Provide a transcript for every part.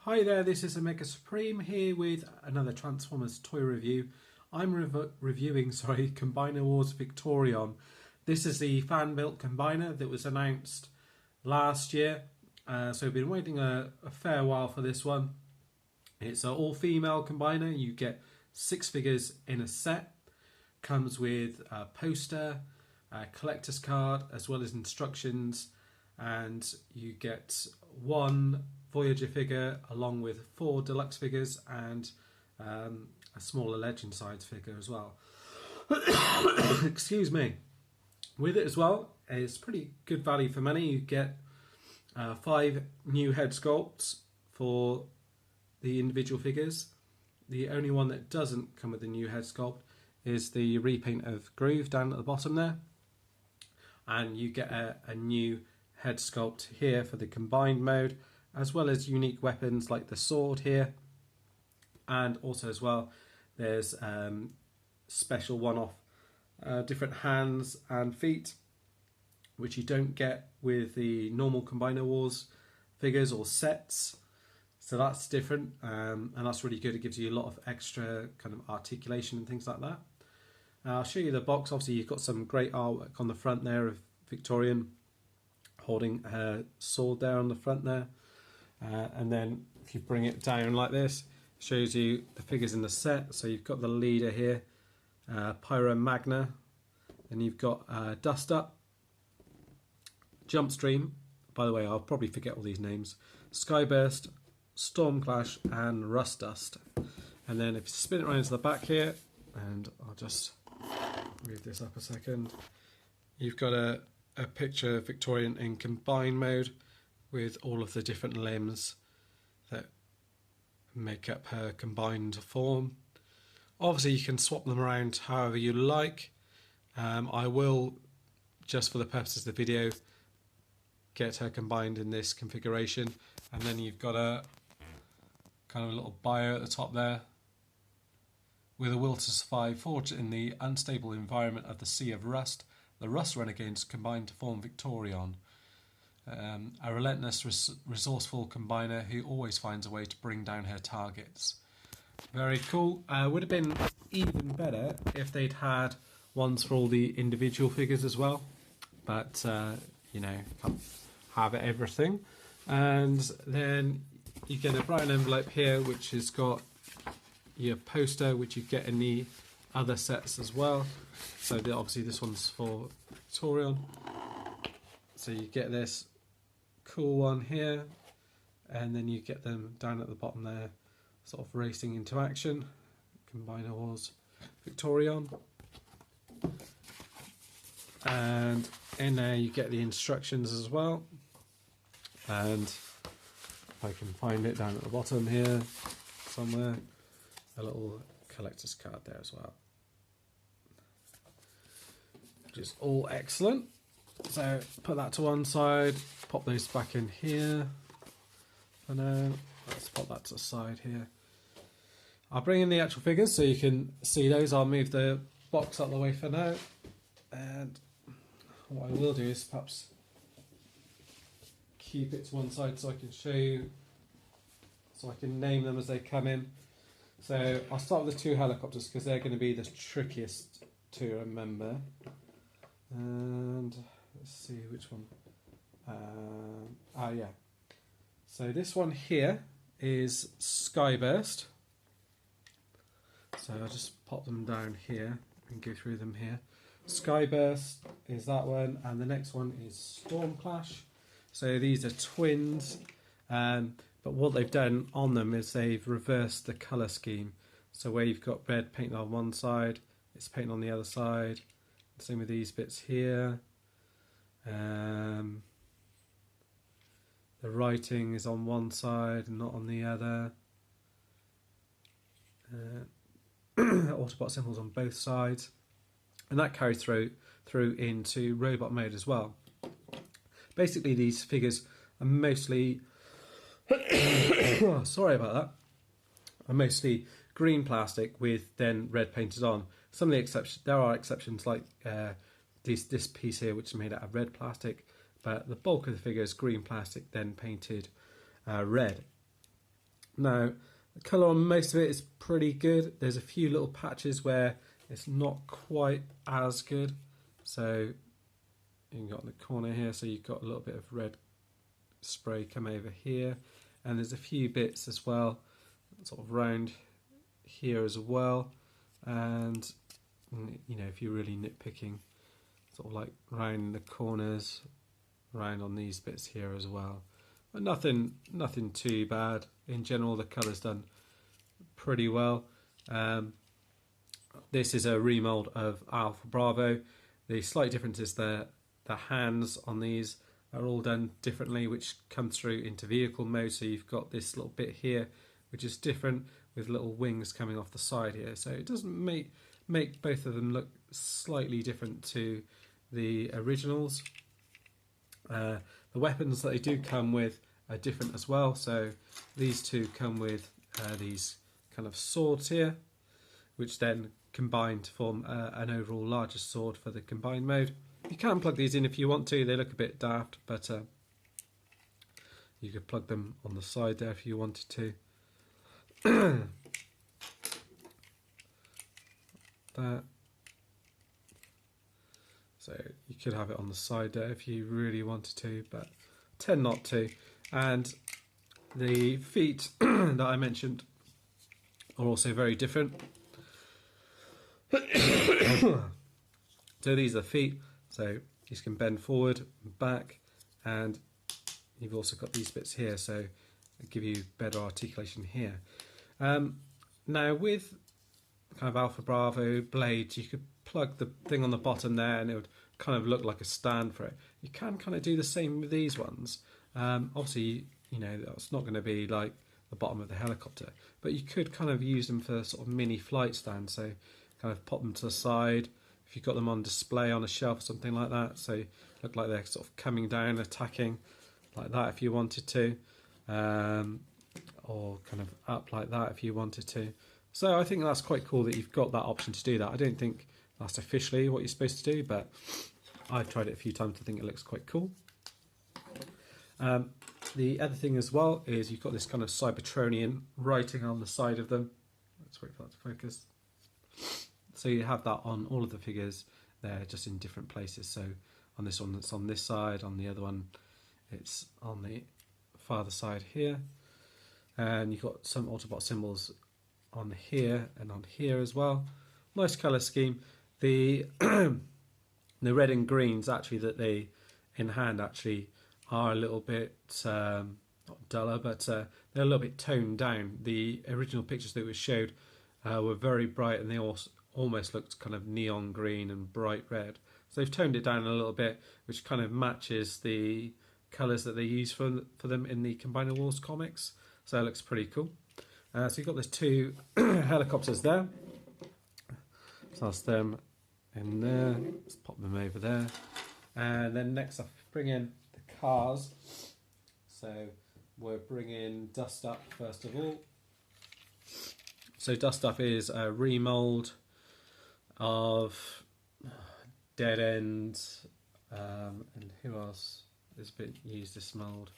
Hi there, this is Omega Supreme here with another Transformers toy review. I'm reviewing Combiner Wars Victorion. This is the fan-built Combiner that was announced last year. So we've been waiting a fair while for this one. It's an all-female Combiner. You get 6 figures in a set. Comes with a poster, a collector's card, as well as instructions. And you get 1 Voyager figure along with 4 deluxe figures and a smaller legend size figure as well. Excuse me. With it as well, it's pretty good value for money. You get 5 new head sculpts for the individual figures. The only one that doesn't come with a new head sculpt is the repaint of Groove down at the bottom there. And you get a new head sculpt here for the combined mode, as well as unique weapons like the sword here, and also as well there's special one-off different hands and feet which you don't get with the normal Combiner Wars figures or sets, so that's different, and that's really good. It gives you a lot of extra kind of articulation and things like that. I'll show you the box. Obviously you've got some great artwork on the front there of Victorion holding her sword there on the front there. And then if you bring it down like this, it shows you the figures in the set. So you've got the leader here, Pyromagna, and you've got Dustup, Jumpstream, by the way I'll probably forget all these names, Skyburst, Stormclash and Rustdust. And then if you spin it around to the back here, and I'll just move this up a second, you've got a picture of Victorion in combined mode with all of the different limbs that make up her combined form. Obviously you can swap them around however you like. I will, just for the purposes of the video, get her combined in this configuration. And then you've got a kind of a little bio at the top there. With a will to survive, forged in the unstable environment of the Sea of Rust, the Rust Renegades combine to form Victorion. A relentless, resourceful combiner who always finds a way to bring down her targets. Very cool. Would have been even better if they'd had ones for all the individual figures as well, but you know, can't have everything. And then you get a brown envelope here which has got your poster, which you get in the other sets as well. So obviously this one's for Victorion. So you get this cool one here, and then you get them down at the bottom there, sort of racing into action. Combiner Wars Victorion. And in there you get the instructions as well. And if I can find it down at the bottom here somewhere, a little collector's card there as well, which is all excellent. So put that to one side, pop those back in here for now. Let's pop that to the side here. I'll bring in the actual figures so you can see those. I'll move the box out of the way for now, and what I will do is perhaps keep it to one side so I can show you, so I can name them as they come in. So I'll start with the 2 helicopters because they're going to be the trickiest to remember. And let's see which one. Yeah. So this one here is Skyburst. So I'll just pop them down here and go through them here. Skyburst is that one, and the next one is Stormclash. So these are twins. But what they've done on them is they've reversed the colour scheme. So where you've got red painted on one side, it's painted on the other side. Same with these bits here. The writing is on one side and not on the other. Autobot symbols on both sides. And that carries through into robot mode as well. Basically these figures are mostly sorry about that. Are mostly green plastic with then red painted on. Some of the exceptions, there are exceptions like this piece here, which is made out of red plastic, but the bulk of the figure is green plastic then painted red. Now, the colour on most of it is pretty good. There's a few little patches where it's not quite as good. So you've got in the corner here, so you've got a little bit of red spray come over here, and there's a few bits as well, sort of round here as well. And you know, if you're really nitpicking, sort of like round the corners, round on these bits here as well. But nothing too bad. In general, the colour's done pretty well. This is a remold of Alpha Bravo. The slight difference is the hands on these are all done differently, which come through into vehicle mode. So you've got this little bit here, which is different, with little wings coming off the side here. So it doesn't make both of them look slightly different to the originals. The weapons that they do come with are different as well. So these two come with these kind of swords here, which then combine to form an overall larger sword for the combined mode. You can plug these in if you want to. They look a bit daft, but you could plug them on the side there if you wanted to. That. So you could have it on the side there if you really wanted to, but tend not to. And the feet that I mentioned are also very different. So these are the feet. So these can bend forward and back, and you've also got these bits here, so they give you better articulation here. Now with kind of Alpha Bravo blades, you could plug the thing on the bottom there and it would kind of look like a stand for it. You can kind of do the same with these ones. Obviously, you know, that's not going to be like the bottom of the helicopter, but you could kind of use them for sort of mini flight stands. So kind of pop them to the side if you've got them on display on a shelf or something like that. So look like they're sort of coming down, attacking like that if you wanted to, or kind of up like that if you wanted to. So I think that's quite cool that you've got that option to do that. I don't think that's officially what you're supposed to do, but I've tried it a few times. I think it looks quite cool. The other thing as well is you've got this kind of Cybertronian writing on the side of them. Let's wait for that to focus. So you have that on all of the figures. They're just in different places. So on this one, it's on this side. On the other one, it's on the farther side here. And you've got some Autobot symbols on here and on here as well. Nice colour scheme. The the red and greens actually that they in hand actually are a little bit not duller, but they're a little bit toned down. The original pictures that were showed were very bright, and they almost looked kind of neon green and bright red. So they've toned it down a little bit, which kind of matches the colours that they use for them in the Combiner Wars comics. So it looks pretty cool. So you've got those two helicopters there. So that's them in there. Let's pop them over there. And then next up, bring in the cars. So we're bringing Dustup first of all. So Dustup is a remold of Dead End, and who else has been used this mould?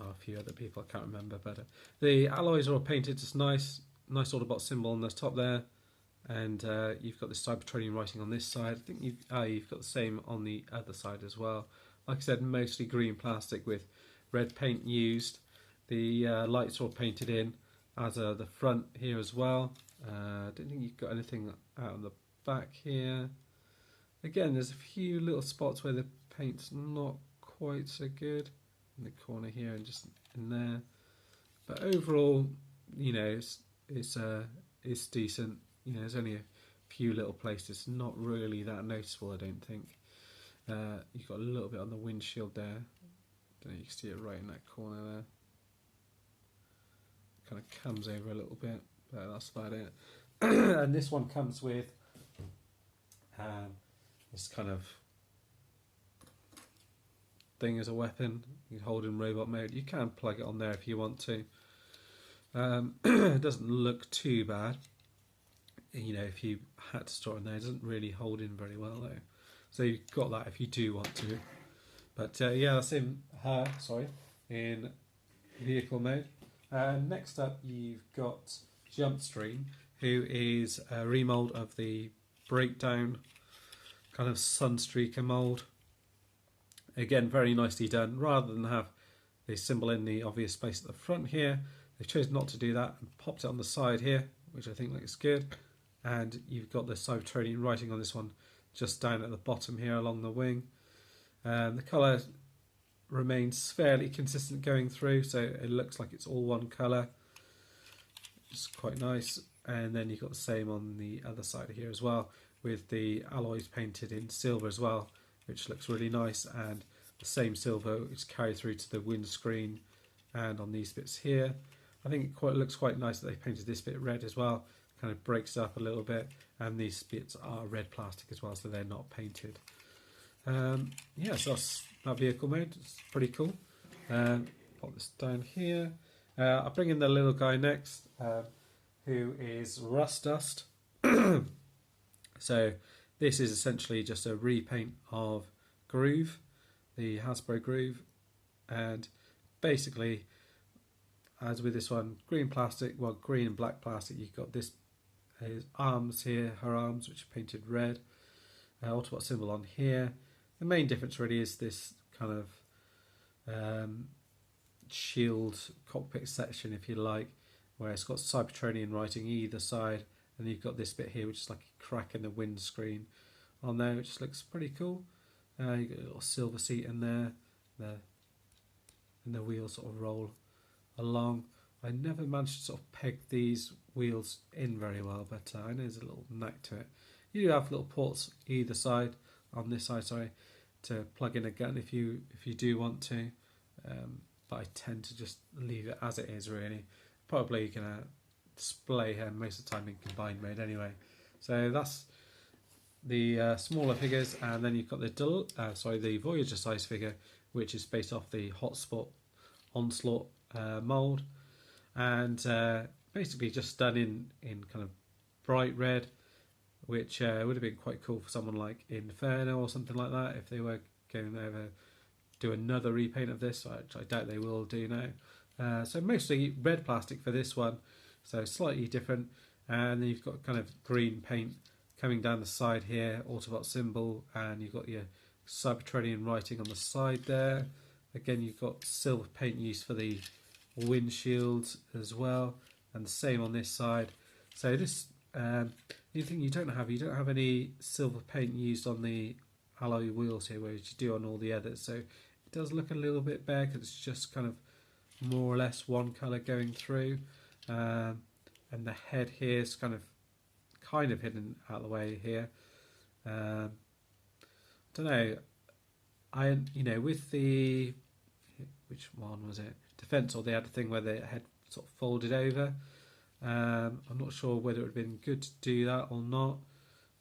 Oh, a few other people I can't remember, but the alloys are all painted just nice Autobot symbol on the top there, and you've got the Cybertronian writing on this side. I think you've got the same on the other side as well. Like I said, mostly green plastic with red paint used. The lights are all painted in, as are the front here as well. I don't think you've got anything out on the back here. Again, there's a few little spots where the paint's not quite so good. In the corner here and just in there, but overall, you know, it's decent. You know, there's only a few little places, not really that noticeable, I don't think. You've got a little bit on the windshield there. Don't know, you can see it right in that corner there. Kind of comes over a little bit, but that's about it. And this one comes with this kind of thing as a weapon. You can hold in robot mode. You can plug it on there if you want to. It doesn't look too bad. You know, if you had to store it in there, it doesn't really hold in very well though. So you've got that if you do want to. But yeah, that's in vehicle mode. Next up, you've got Jumpstream, who is a remold of the Breakdown kind of Sunstreaker mold. Again, very nicely done. Rather than have the symbol in the obvious space at the front here, they've chosen not to do that and popped it on the side here, which I think looks good. And you've got the Wars Victorion writing on this one just down at the bottom here along the wing. The colour remains fairly consistent going through, so it looks like it's all one colour. It's quite nice. And then you've got the same on the other side here as well, with the alloys painted in silver as well, which looks really nice, and the same silver is carried through to the windscreen and on these bits here. I think it looks quite nice that they painted this bit red as well, kind of breaks up a little bit, and these bits are red plastic as well, so they're not painted. Yeah, so that's that vehicle mode. It's pretty cool. Pop this down here. I'll bring in the little guy next, who is Rust Dust. So this is essentially just a repaint of Groove, the Hasbro Groove, and basically, as with this one, green plastic, well, green and black plastic. You've got this his arms here, her arms, which are painted red. Autobot symbol on here. The main difference really is this kind of shield cockpit section, if you like, where it's got Cybertronian writing either side, and you've got this bit here, which is like a crack in the windscreen on there, which looks pretty cool. You've got a little silver seat in there, and the wheels sort of roll along. I never managed to sort of peg these wheels in very well, but I know there's a little knack to it. You do have little ports either side, on this side, sorry, to plug in a gun if you do want to, but I tend to just leave it as it is really. Probably going to display here most of the time in combined mode anyway. So that's the smaller figures, and then you've got the Voyager size figure, which is based off the Hotspot Onslaught mould, and basically just done in kind of bright red, which would have been quite cool for someone like Inferno or something like that if they were going to ever do another repaint of this, which I doubt they will do now. So mostly red plastic for this one, so slightly different. And then you've got kind of green paint coming down the side here, Autobot symbol, and you've got your Cybertronian writing on the side there. Again, you've got silver paint used for the windshields as well, and the same on this side. So this the thing you don't have any silver paint used on the alloy wheels here, whereas you do on all the others. So it does look a little bit bare because it's just kind of more or less one colour going through, and the head here is kind of hidden out of the way here. I don't know. With the, which one was it? Defence, or they had a thing where the head sort of folded over. I'm not sure whether it would have been good to do that or not,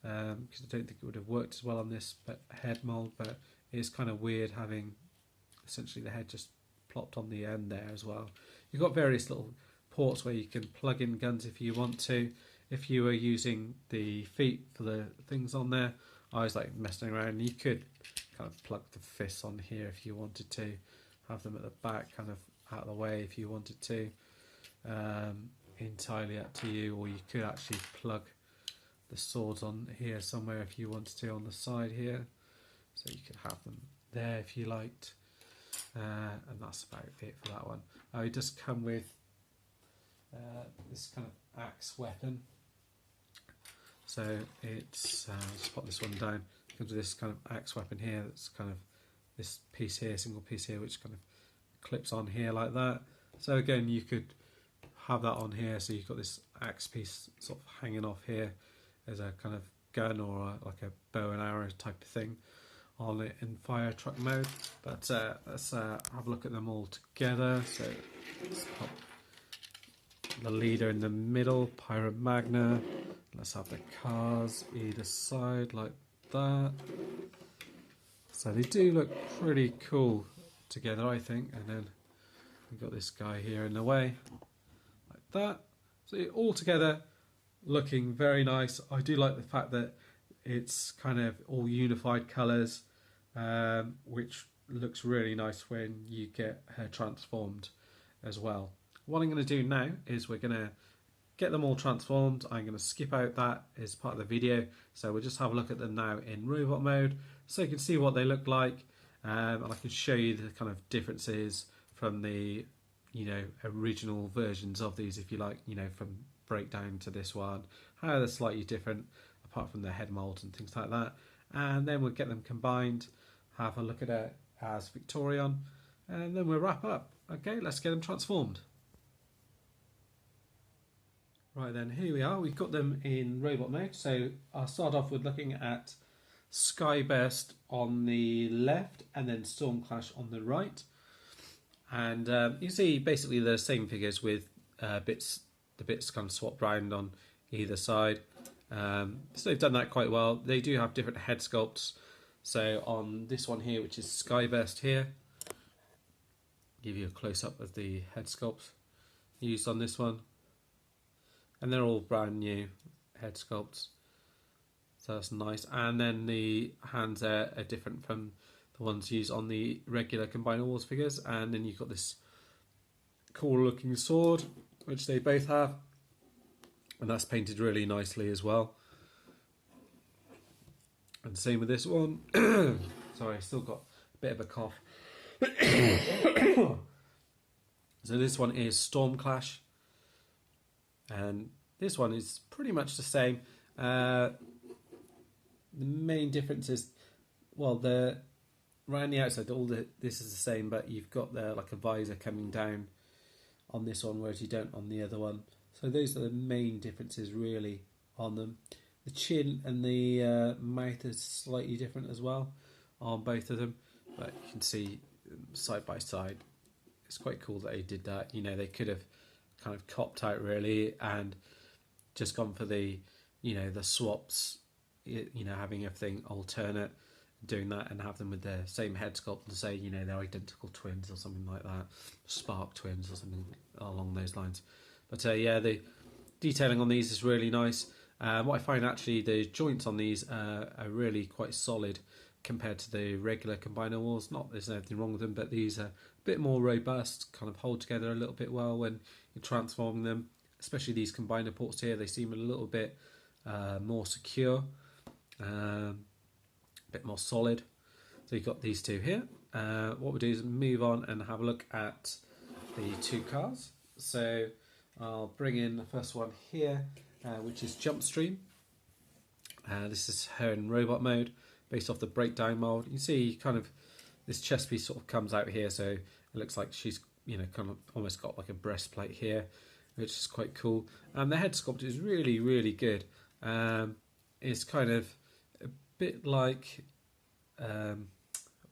because I don't think it would have worked as well on this head mould, but it's kind of weird having essentially the head just plopped on the end there as well. You've got various little ports where you can plug in guns if you want to. If you were using the feet for the things on there, I was like messing around. You could kind of plug the fists on here if you wanted to, have them at the back kind of out of the way if you wanted to. Entirely up to you, or you could actually plug the swords on here somewhere if you wanted to on the side here, so you could have them there if you liked, and that's about it for that one. It does come with this kind of axe weapon, so it's just pop this one down. It comes with this kind of axe weapon here, that's kind of this piece here, single piece here, which kind of clips on here like that. So again, you could have that on here, so you've got this axe piece sort of hanging off here as a kind of gun or like a bow and arrow type of thing on it in fire truck mode. But let's have a look at them all together. So let's pop the leader in the middle, Pyromagna. Let's have the cars either side like that. So they do look pretty cool together, I think. And then we've got this guy here in the way, like that. So all together looking very nice. I do like the fact that it's kind of all unified colours, which looks really nice when you get her transformed as well. what I'm going to do now is we're going to get them all transformed. I'm going to skip out that as part of the video, so we'll just have a look at them now in robot mode so you can see what they look like, and I can show you the kind of differences from the original versions of these, if you like, from breakdown to this one, how they're slightly different apart from the head molds and things like that. And then we'll get them combined, have a look at it as Victorion, and then we'll wrap up. Okay, let's get them transformed. Right then, here we are. We've got them in robot mode. So I'll start off with looking at Skyburst on the left and then Stormclash on the right. And you see basically the same figures with the bits kind of swapped round on either side. So they've done that quite well. They do have different head sculpts. So on this one here, which is Skyburst here, give you a close-up of the head sculpt used on this one. And they're all brand new head sculpts. So that's nice. And then the hands are different from the ones used on the regular Combiner Wars figures. And then you've got this cool looking sword, which they both have. And that's painted really nicely as well. And same with this one. Sorry, I still got a bit of a cough. So this one is Stormclash. And this one is pretty much the same. The main difference is, well, around the outside, this is the same, but you've got like a visor coming down on this one, whereas you don't on the other one. So those are the main differences really on them. The chin and the mouth is slightly different as well on both of them, but you can see side by side. It's quite cool that they did that. They could have kind of copped out really and just gone for the the swaps, having everything alternate, doing that, and have them with the same head sculpt and say they're identical twins or something like that, spark twins or something along those lines. But yeah, the detailing on these is really nice. What I find actually, the joints on these are really quite solid compared to the regular Combiner Wars. Not there's anything wrong with them, but these are a bit more robust, kind of hold together a little bit well when you're transforming them. Especially these combiner ports here, they seem a little bit more secure, a bit more solid. So you've got these two here. What we'll do is move on and have a look at the two cars. So I'll bring in the first one here, which is Jumpstream. This is her in robot mode, based off the breakdown mold. You can see kind of this chest piece sort of comes out here, so it looks like she's kind of almost got like a breastplate here, which is quite cool. And the head sculpt is really, really good. It's kind of a bit like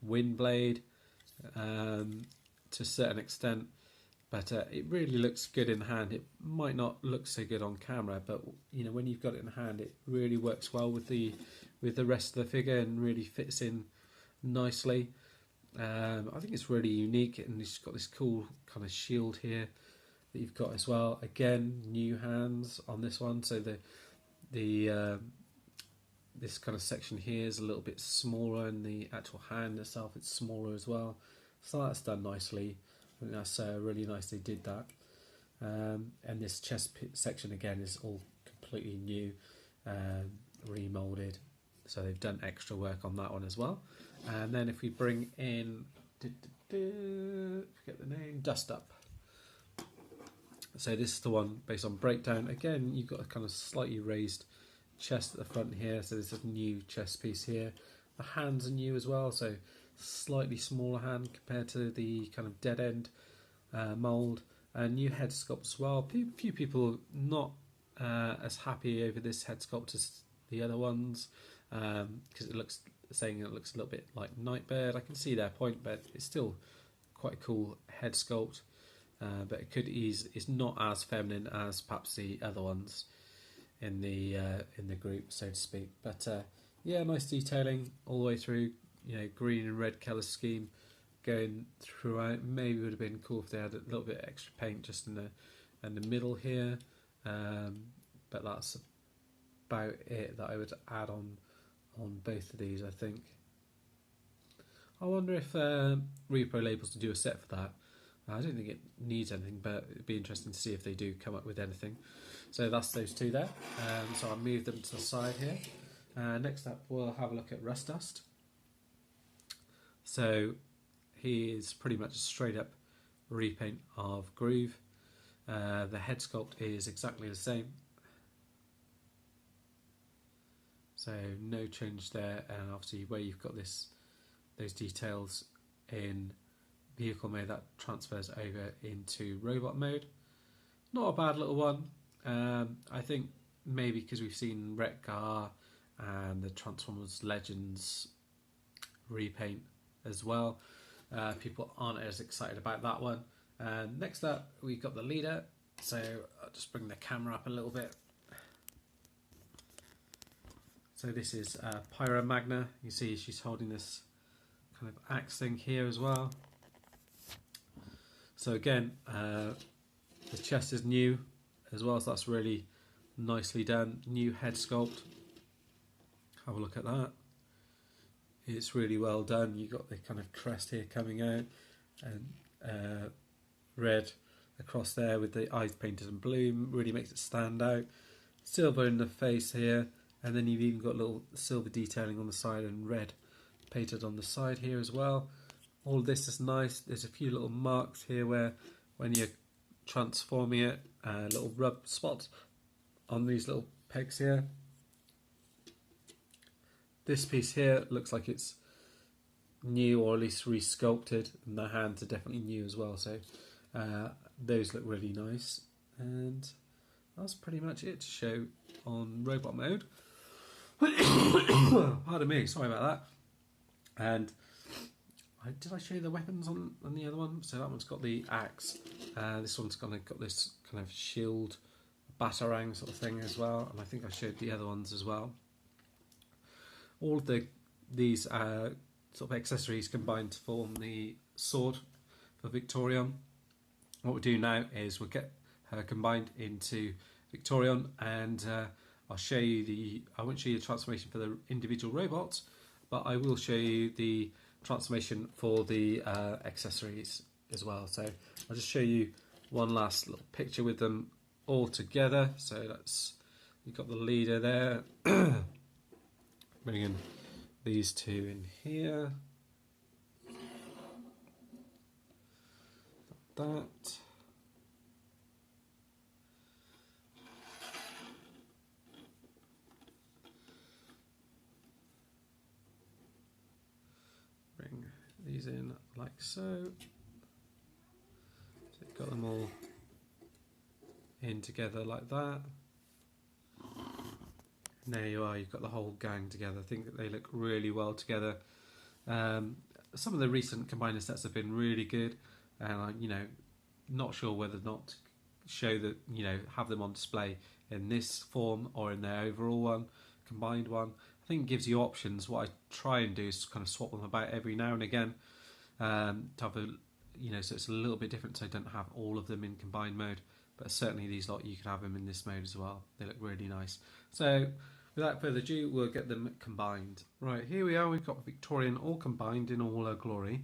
Windblade to a certain extent, but it really looks good in hand. It might not look so good on camera, but when you've got it in hand, it really works well with the rest of the figure and really fits in nicely. I think it's really unique, and it's got this cool kind of shield here that you've got as well. Again, new hands on this one, so this kind of section here is a little bit smaller, and the actual hand itself it's smaller as well. So that's done nicely. I think that's really nice they did that. And this chest section again is all completely new, remoulded. So they've done extra work on that one as well. And then if we bring in, forget the name, Dustup. So this is the one based on breakdown. Again, you've got a kind of slightly raised chest at the front here. So there's a new chest piece here. The hands are new as well, so slightly smaller hand compared to the kind of dead end mould. And new head sculpt as well. Few people not as happy over this head sculpt as the other ones, because it looks a little bit like Nightbird. I can see their point, but it's still quite a cool head sculpt. But it's not as feminine as perhaps the other ones in the group, so to speak. But yeah, nice detailing all the way through. Green and red colour scheme going throughout. Maybe it would have been cool if they had a little bit extra paint just in the middle here. But that's about it that I would add on both of these, I think. I wonder if Repro Labels to do a set for that. I don't think it needs anything, but it'd be interesting to see if they do come up with anything. So that's those two there. So I'll move them to the side here. Next up, we'll have a look at Rust Dust. So he is pretty much a straight up repaint of Groove. The head sculpt is exactly the same. So no change there, and obviously where you've got those details in vehicle mode, that transfers over into robot mode. Not a bad little one. I think maybe because we've seen Retcar and the Transformers Legends repaint as well, people aren't as excited about that one. Next up, we've got the leader. So I'll just bring the camera up a little bit. So this is Pyromagna. You see she's holding this kind of axe thing here as well. So again, the chest is new as well, so that's really nicely done. New head sculpt. Have a look at that. It's really well done. You've got the kind of crest here coming out, and red across there with the eyes painted in blue. Really makes it stand out. Silver in the face here, and then you've even got little silver detailing on the side and red painted on the side here as well. All this is nice. There's a few little marks here where when you're transforming it, little rub spots on these little pegs here. This piece here looks like it's new, or at least re-sculpted, and the hands are definitely new as well, so those look really nice. And that's pretty much it to show on robot mode. Pardon me, sorry about that. And did I show you the weapons on the other one? So that one's got the axe. This one's got this kind of shield, batarang sort of thing as well. And I think I showed the other ones as well. All of these sort of accessories combine to form the sword for Victorion. What we'll do now is we'll get her combined into Victorion, and I'll show you I won't show you the transformation for the individual robots, but I will show you the transformation for the accessories as well. So I'll just show you one last little picture with them all together. So you've got the leader there. Bringing these two in here. That. Bring these in like so. So you've got them all in together like that. And there you are, you've got the whole gang together. I think that they look really well together. Some of the recent combiner sets have been really good, and I'm, not sure whether or not to show that, have them on display in this form or in their overall one, combined one. I think it gives you options. What I try and do is kind of swap them about every now and again, to have so it's a little bit different, so I don't have all of them in combined mode. But certainly these lot, you can have them in this mode as well. They look really nice. So without further ado, we'll get them combined. Right, here we are. We've got Victorion all combined in all her glory.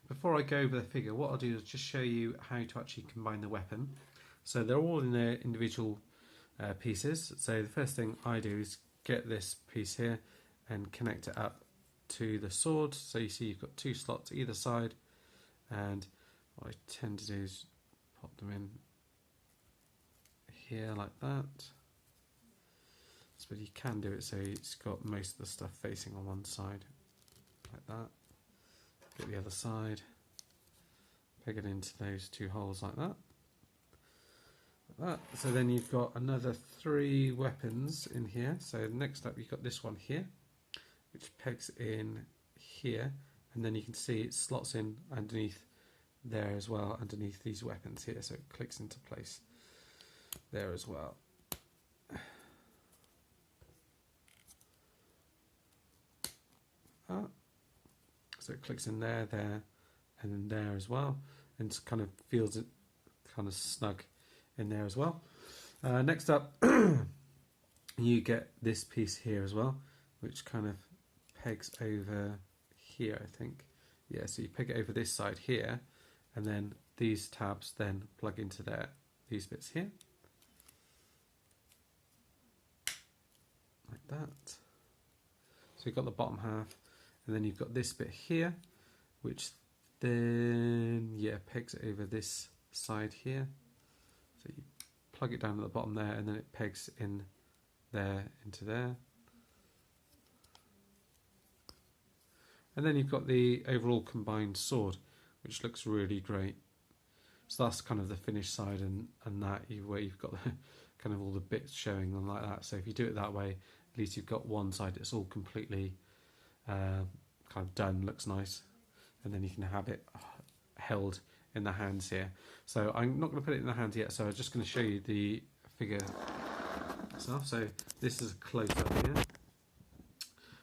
Before I go over the figure, what I'll do is just show you how to actually combine the weapon. So they're all in their individual pieces. So the first thing I do is get this piece here and connect it up to the sword. So you see you've got two slots either side. And what I tend to do is pop them in here like that. But you can do it so it's got most of the stuff facing on one side like that. Get the other side, peg it into those two holes like that. So then you've got another 3 weapons in here. So next up you've got this one here, which pegs in here, and then you can see it slots in underneath there as well, underneath these weapons here, so it clicks into place there as well. So it clicks in there, and then there as well, and just kind of feels it kind of snug in there as well. Next up, you get this piece here as well, which kind of pegs over here, I think. Yeah, so you peg it over this side here, and then these tabs then plug into these bits here, like that. So you've got the bottom half, and then you've got this bit here, which then pegs it over this side here. So you plug it down at the bottom there, and then it pegs in there into there. And then you've got the overall combined sword, which looks really great. So that's kind of the finished side, and where you've got the, kind of all the bits showing and like that. So if you do it that way, at least you've got one side that's all completely kind of done, looks nice, and then you can have it held in the hands here. So I'm not going to put it in the hands yet, so I'm just going to show you the figure itself. So this is a close-up here.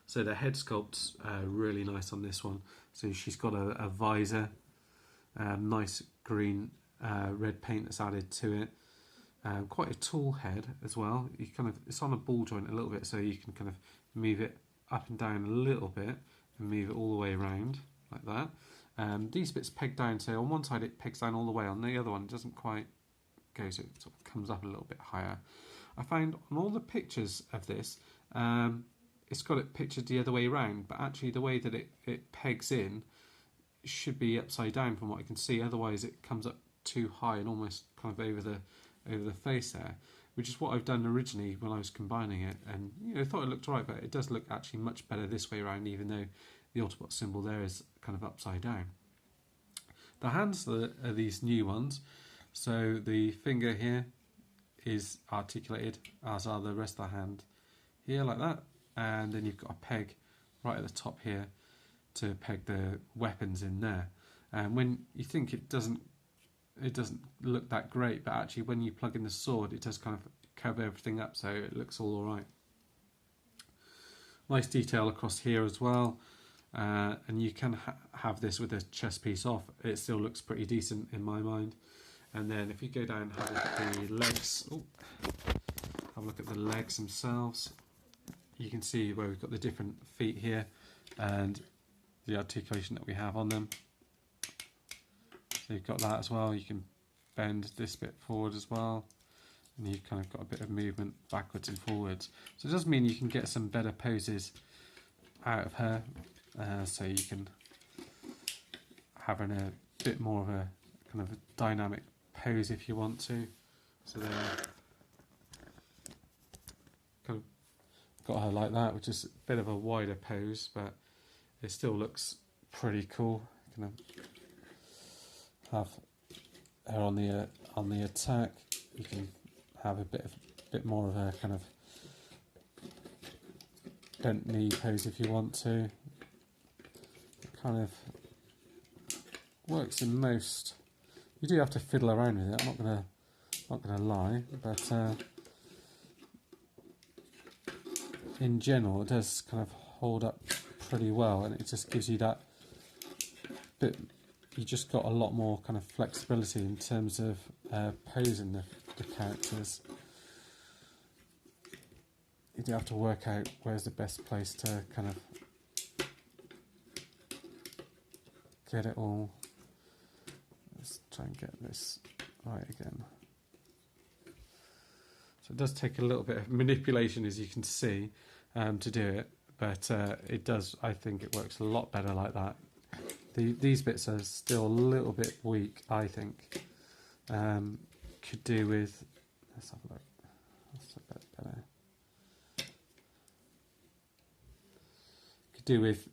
So the head sculpt's really nice on this one. So she's got a visor, nice green red paint that's added to it. Quite a tall head as well. It's on a ball joint a little bit, so you can kind of move it up and down a little bit and move it all the way around like that. These bits peg down, so on one side it pegs down all the way, on the other one it doesn't quite go, so it sort of comes up a little bit higher. I found on all the pictures of this, it's got it pictured the other way around, but actually the way that it pegs in should be upside down from what I can see, otherwise it comes up too high and almost kind of over the face there, which is what I've done originally when I was combining it, and I thought it looked right, but it does look actually much better this way around, even though the Autobot symbol there is kind of upside down. The hands are these new ones, so the finger here is articulated, as are the rest of the hand here, like that. And then you've got a peg right at the top here to peg the weapons in there. And when you think it doesn't look that great, but actually when you plug in the sword, it does kind of cover everything up, so it looks all alright. Nice detail across here as well. And you can have this with a chest piece off. It still looks pretty decent in my mind. And then if you go down and have a look at the legs, have a look at the legs themselves. You can see where we've got the different feet here and the articulation that we have on them. So you've got that as well. You can bend this bit forward as well, and you've kind of got a bit of movement backwards and forwards. So it does mean you can get some better poses out of her, so you can have in a bit more of a kind of a dynamic pose if you want to. So then kind of got her like that, which is a bit of a wider pose, but it still looks pretty cool. Kind of have her on the attack. You can have a bit more of a kind of bent knee pose if you want to. It kind of works in most. You do have to fiddle around with it. I'm not gonna lie, but in general, it does kind of hold up pretty well, and it just gives you that bit. You just got a lot more kind of flexibility in terms of posing the characters. You do have to work out where's the best place to kind of get it all. Let's try and get this right again. So it does take a little bit of manipulation, as you can see, to do it, but it does. I think it works a lot better like that. These bits are still a little bit weak, I think. Could do with. Let's have a look. That's a bit better. Could do with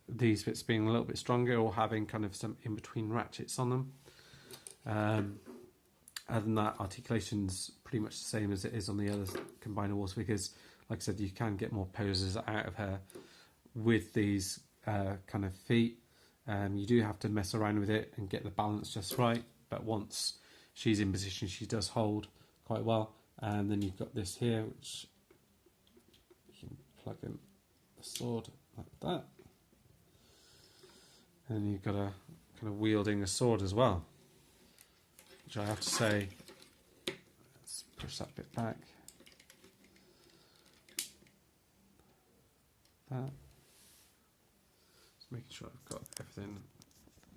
these bits being a little bit stronger, or having kind of some in between ratchets on them. Other than that, articulation's pretty much the same as it is on the other Combiner Wars figures. Like I said, you can get more poses out of her with these kind of feet. You do have to mess around with it and get the balance just right, but once she's in position, she does hold quite well. And then you've got this here, which you can plug in the sword like that, and then you've got a kind of wielding a sword as well, which I have to say, let's push that bit back. That. Just making sure I've got everything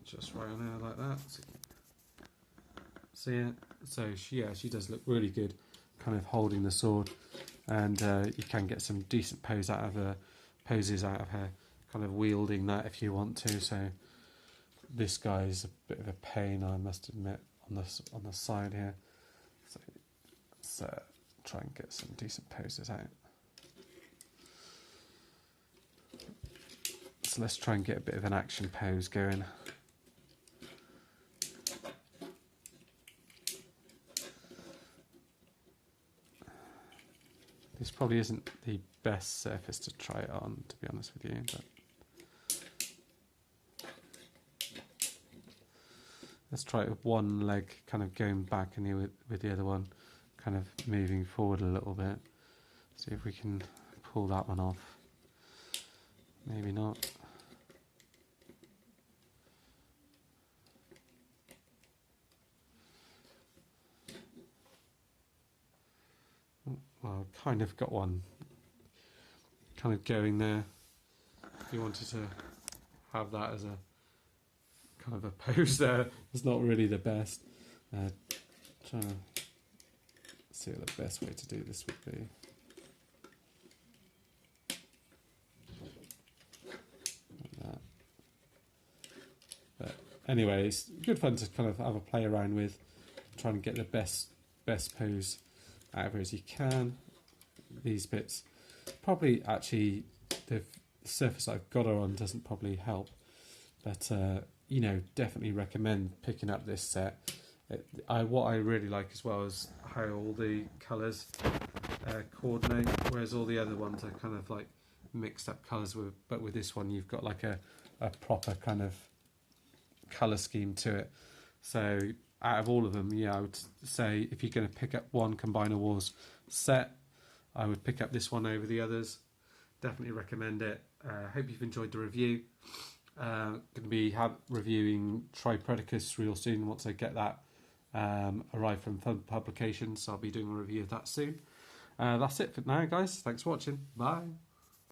just right on there like that. So See it? So she does look really good, kind of holding the sword, and you can get some decent poses out of her, kind of wielding that if you want to. So this guy is a bit of a pain, I must admit, on the side here. So let's try and get some decent poses out. So let's try and get a bit of an action pose going. This probably isn't the best surface to try it on, to be honest with you, but let's try it with one leg kind of going back and with the other one kind of moving forward a little bit. See if we can pull that one off. Maybe not. Well, I've kind of got one kind of going there. If you wanted to have that as a kind of a pose there, it's not really the best. Trying to see what the best way to do this would be. Like that. But anyway, it's good fun to kind of have a play around with, trying to get the best pose out of her as you can. These bits probably actually the surface I've got her on doesn't probably help, but you know, definitely recommend picking up this set. What I really like as well is how all the colours coordinate, whereas all the other ones are kind of like mixed up colours, but with this one you've got like a proper kind of colour scheme to it. So out of all of them, yeah, I would say if you're going to pick up one Combiner Wars set, I would pick up this one over the others. Definitely recommend it. Hope you've enjoyed the review. Going to be reviewing Tripredicus real soon once I get that arrived from Fun Publications. So I'll be doing a review of that soon. That's it for now, guys. Thanks for watching. Bye.